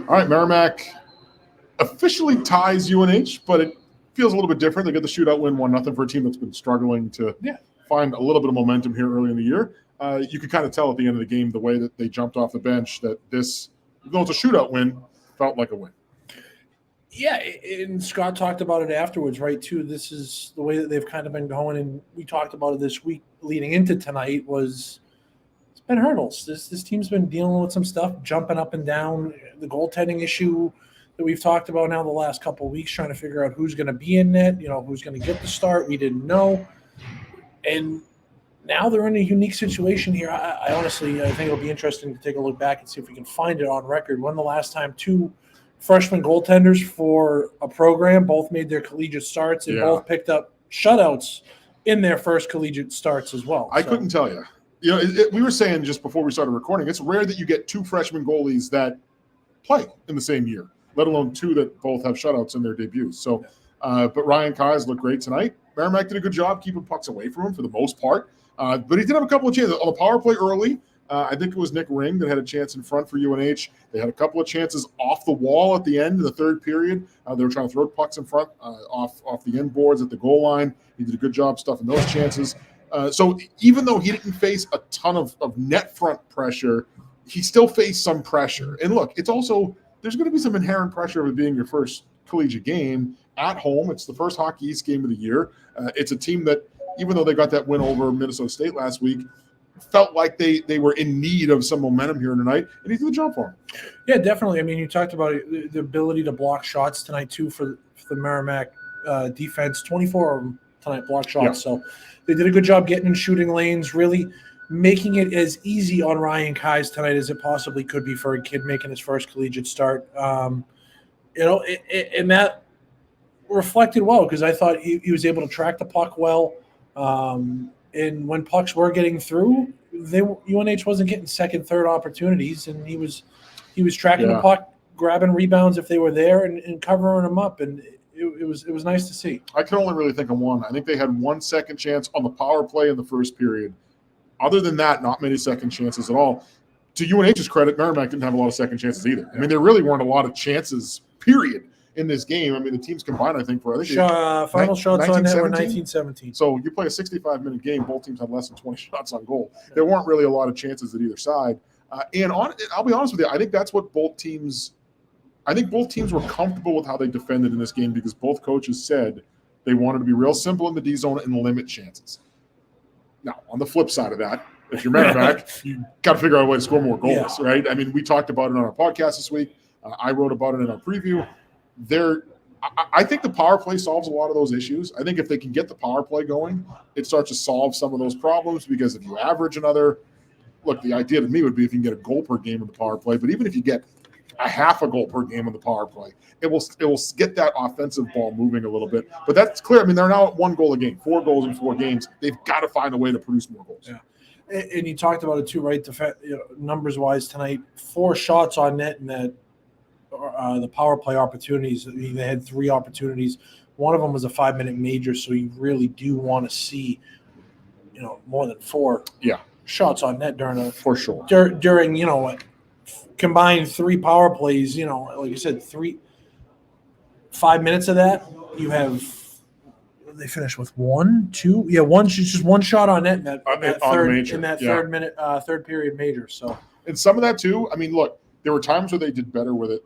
All right, Merrimack officially ties UNH, but it feels a little bit different. They get the shootout win, 1-0 for a team that's been struggling to find a little bit of momentum here early in the year. You could kind of tell at the end of the game, the way that they jumped off the bench, that this, even though it's a shootout win, felt like a win. Yeah, and Scott talked about it afterwards, right, too. This is the way that they've kind of been going, and we talked about it this week leading into tonight was it's been hurdles. This team's been dealing with some stuff, jumping up and down. The goaltending issue that we've talked about now the last couple of weeks, trying to figure out who's going to be in net, who's going to get the start. We didn't know. And now they're in a unique situation here. I honestly, I think it'll be interesting to take a look back and see if we can find it on record. When the last time two freshman goaltenders for a program both made their collegiate starts and both picked up shutouts in their first collegiate starts as well. I couldn't tell you. We were saying just before we started recording, it's rare that you get two freshman goalies that play in the same year, let alone two that both have shutouts in their debuts. So, but Ryan Kai's looked great tonight. Merrimack did a good job keeping pucks away from him for the most part. But he did have a couple of chances on the power play early. I think it was Nick Ring that had a chance in front for UNH. They had a couple of chances off the wall at the end of the third period. They were trying to throw pucks in front off the end boards at the goal line. He did a good job stuffing those chances. So even though he didn't face a ton of net front pressure, he still faced some pressure. And look, it's also there's going to be some inherent pressure of it being your first collegiate game at home. It's the first Hockey East game of the year. It's a team that, even though they got that win over Minnesota State last week, felt like they were in need of some momentum here tonight, and he did the job for him. Yeah, definitely. I mean, you talked about the ability to block shots tonight, too, for the Merrimack defense. 24 of them tonight blocked shots. Yeah. So they did a good job getting in shooting lanes, really making it as easy on Ryan Kai's tonight as it possibly could be for a kid making his first collegiate start. And that reflected well because I thought he was able to track the puck well. And when pucks were getting through, UNH wasn't getting second, third opportunities, and he was tracking the puck, grabbing rebounds if they were there, and covering them up, and it was nice to see. I can only really think of one. I think they had 1 second chance on the power play in the first period. Other than that, not many second chances at all. To UNH's credit, Merrimack didn't have a lot of second chances either. I mean, there really weren't a lot of chances, period, in this game. I mean, the teams combined, I think, for final shots on net were 19-17. So you play a 65-minute game, both teams had less than 20 shots on goal. There weren't really a lot of chances at either side. I'll be honest with you, I think that's what both teams were comfortable with how they defended in this game because both coaches said they wanted to be real simple in the D zone and limit chances. Now, on the flip side of that, if you're Merrimack, you got to figure out a way to score more goals, right? I mean, we talked about it on our podcast this week. I wrote about it in our preview. I think the power play solves a lot of those issues. I think if they can get the power play going, it starts to solve some of those problems because if you average the idea to me would be if you can get a goal per game in the power play, but even if you get a half a goal per game in the power play, it will get that offensive ball moving a little bit. But that's clear. I mean, they're now at 1 goal a game, 4 goals in 4 games. They've got to find a way to produce more goals. Yeah. And you talked about it too, right? Numbers-wise tonight, 4 shots on net in that the power play opportunities. They had 3 opportunities. One of them was a 5-minute major, so you really do want to see, more than 4 shots on net during for sure during combined 3 power plays. Like you said, 5 minutes of that you have. They finished with 1, 2, just 1 shot on net in that third period major. So and some of that too. I mean, look, there were times where they did better with it.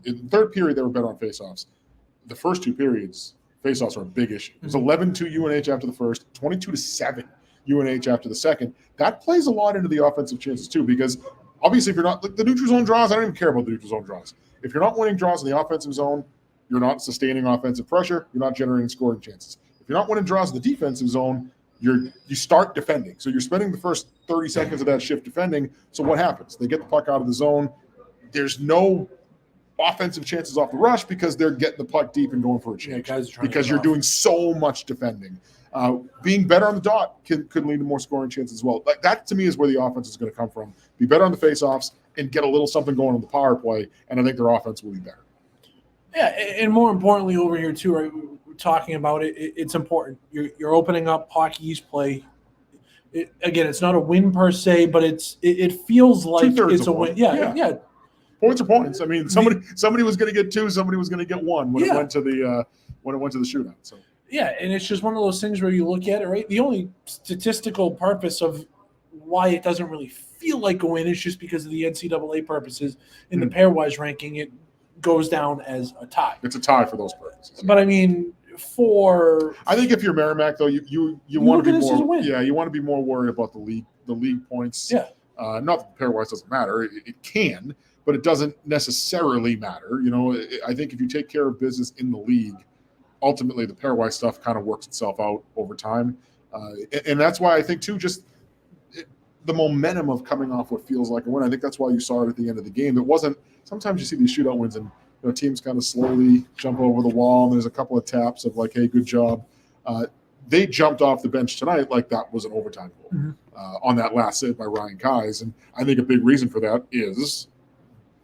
In the third period, they were better on faceoffs. The first 2 periods, faceoffs are a big issue. It was 11-2 UNH after the first, 22-7 UNH after the second. That plays a lot into the offensive chances too, because obviously if you're not the neutral zone draws, I don't even care about the neutral zone draws. If you're not winning draws in the offensive zone, you're not sustaining offensive pressure. You're not generating scoring chances. If you're not winning draws in the defensive zone, you start defending. So you're spending the first 30 seconds of that shift defending. So what happens? They get the puck out of the zone. There's no offensive chances off the rush because they're getting the puck deep and going for a change because you're doing so much defending. Being better on the dot could lead to more scoring chances as well. Like that to me is where the offense is going to come from. Be better on the faceoffs and get a little something going on the power play, and I think their offense will be better. Yeah, and more importantly over here too, right? We're talking about it. It's important. You're opening up Hockey East play. Again, it's not a win per se, but it feels like it's a win. Yeah. Points are points. I mean, somebody was going to get 2, somebody was going to get 1 when it went to the shootout. So yeah, and it's just one of those things where you look at it, right? The only statistical purpose of why it doesn't really feel like a win is just because of the NCAA purposes. In the pairwise ranking, it goes down as a tie. It's a tie for those purposes. But I mean, I think if you're Merrimack, though, you want to be more. As a win. Yeah, you want to be more worried about the league points. Yeah. Not that pairwise doesn't matter. It can, but it doesn't necessarily matter. You know, I think if you take care of business in the league, ultimately the pairwise stuff kind of works itself out over time. And that's why I think, too, just the momentum of coming off what feels like a win. I think that's why you saw it at the end of the game. It wasn't – sometimes you see these shootout wins and teams kind of slowly jump over the wall and there's a couple of taps of like, hey, good job. They jumped off the bench tonight like that was an overtime goal on that last save by Ryan Kais. And I think a big reason for that is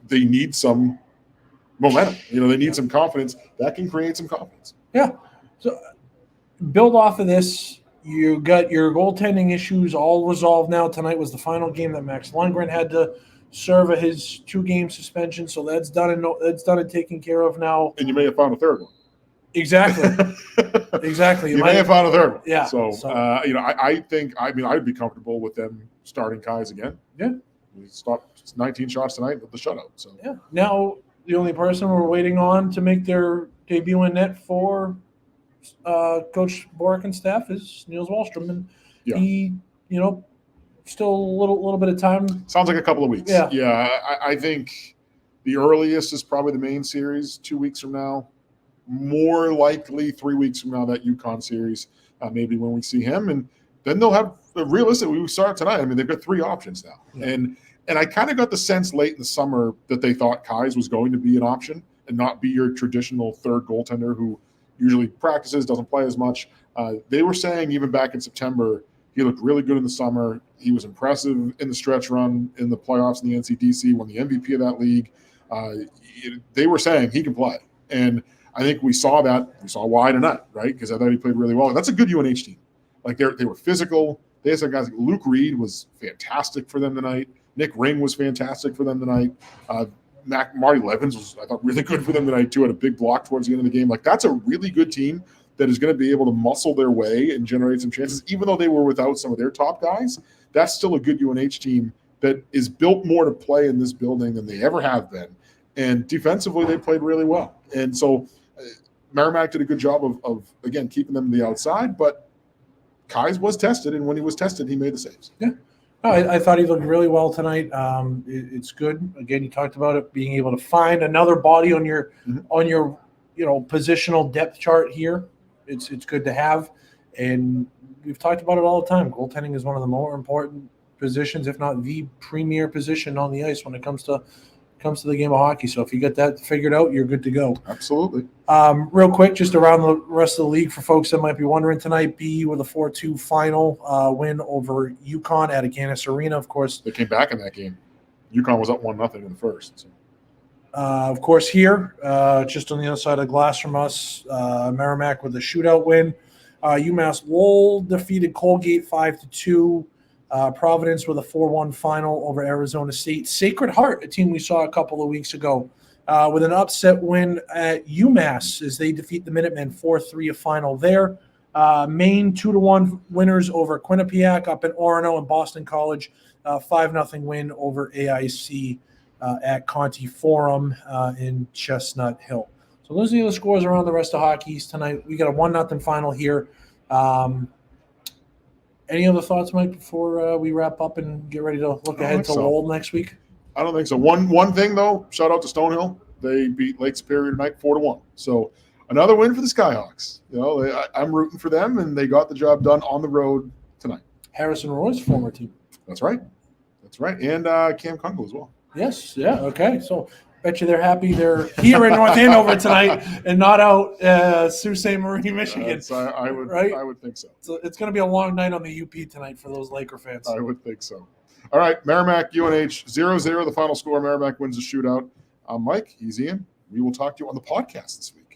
they need some momentum. They need some confidence. That can create some confidence. Yeah. So build off of this. You got your goaltending issues all resolved now. Tonight was the final game that Max Lundgren had to serve his 2-game suspension. So that's done and taken care of now. And you may have found a third one. Exactly. Exactly. You may have found a third one. Yeah. So, I think, I'd be comfortable with them starting Kais again. Yeah. We stopped 19 shots tonight with the shutout. So, yeah. Now, the only person we're waiting on to make their debut in net for Coach Borick and staff is Niels Wahlstrom. And he, still a little bit of time. Sounds like a couple of weeks. Yeah. Yeah. I think the earliest is probably the main series 2 weeks from now. More likely 3 weeks from now, that UConn series, maybe when we see him. And then they'll have realistically, we saw it tonight. I mean, they've got 3 options now. Yeah. And I kind of got the sense late in the summer that they thought Kais was going to be an option and not be your traditional third goaltender who usually practices, doesn't play as much. They were saying even back in September, he looked really good in the summer. He was impressive in the stretch run in the playoffs in the NCDC, won the MVP of that league. They were saying he can play. And I think we saw that. We saw why tonight, right? Because I thought he played really well. That's a good UNH team. Like they were physical. They had some guys. Luke Reed was fantastic for them tonight. Nick Ring was fantastic for them tonight. Marty Levins was, I thought, really good for them tonight too. Had a big block towards the end of the game. Like that's a really good team that is going to be able to muscle their way and generate some chances. Even though they were without some of their top guys, that's still a good UNH team that is built more to play in this building than they ever have been. And defensively, they played really well. And so Merrimack did a good job of again, keeping them to the outside, but Kais was tested, and when he was tested, he made the saves. Yeah. No, I thought he looked really well tonight. It's good. Again, you talked about it, being able to find another body on your positional depth chart here. It's good to have. And we've talked about it all the time. Goaltending is one of the more important positions, if not the premier position on the ice when it comes to the game of hockey. So if you get that figured out, you're good to go. Absolutely. Real quick, just around the rest of the league for folks that might be wondering tonight, BU with a 4-2 final win over UConn at Agganis Arena. Of course, they came back in that game. UConn was up 1-0 in the first. So. Of course, here, just on the other side of the glass from us, Merrimack with a shootout win. UMass Lowell defeated Colgate 5-2. Providence with a 4-1 final over Arizona State. Sacred Heart, a team we saw a couple of weeks ago, with an upset win at UMass as they defeat the Minutemen 4-3, a final there. Maine 2-1 winners over Quinnipiac up in Orono, and Boston College 5-0 win over AIC at Conti Forum in Chestnut Hill. So those are the scores around the rest of hockey tonight. We got a 1-0 final here. Any other thoughts, Mike, before we wrap up and get ready to look ahead to Lowell next week? I don't think so. One thing, though, shout out to Stonehill. They beat Lake Superior tonight 4-1. So another win for the Skyhawks. I'm rooting for them, and they got the job done on the road tonight. Harrison Roy's former team. That's right. And Cam Kungle as well. Yes. Yeah. Okay. So bet you they're happy they're here in North Andover tonight and not out Sault Ste. Marie, Michigan. I would think so. So it's going to be a long night on the UP tonight for those Laker fans. I would think so. All right, Merrimack, UNH, 0-0, the final score. Merrimack wins the shootout. I'm Mike. He's Ian. We will talk to you on the podcast this week.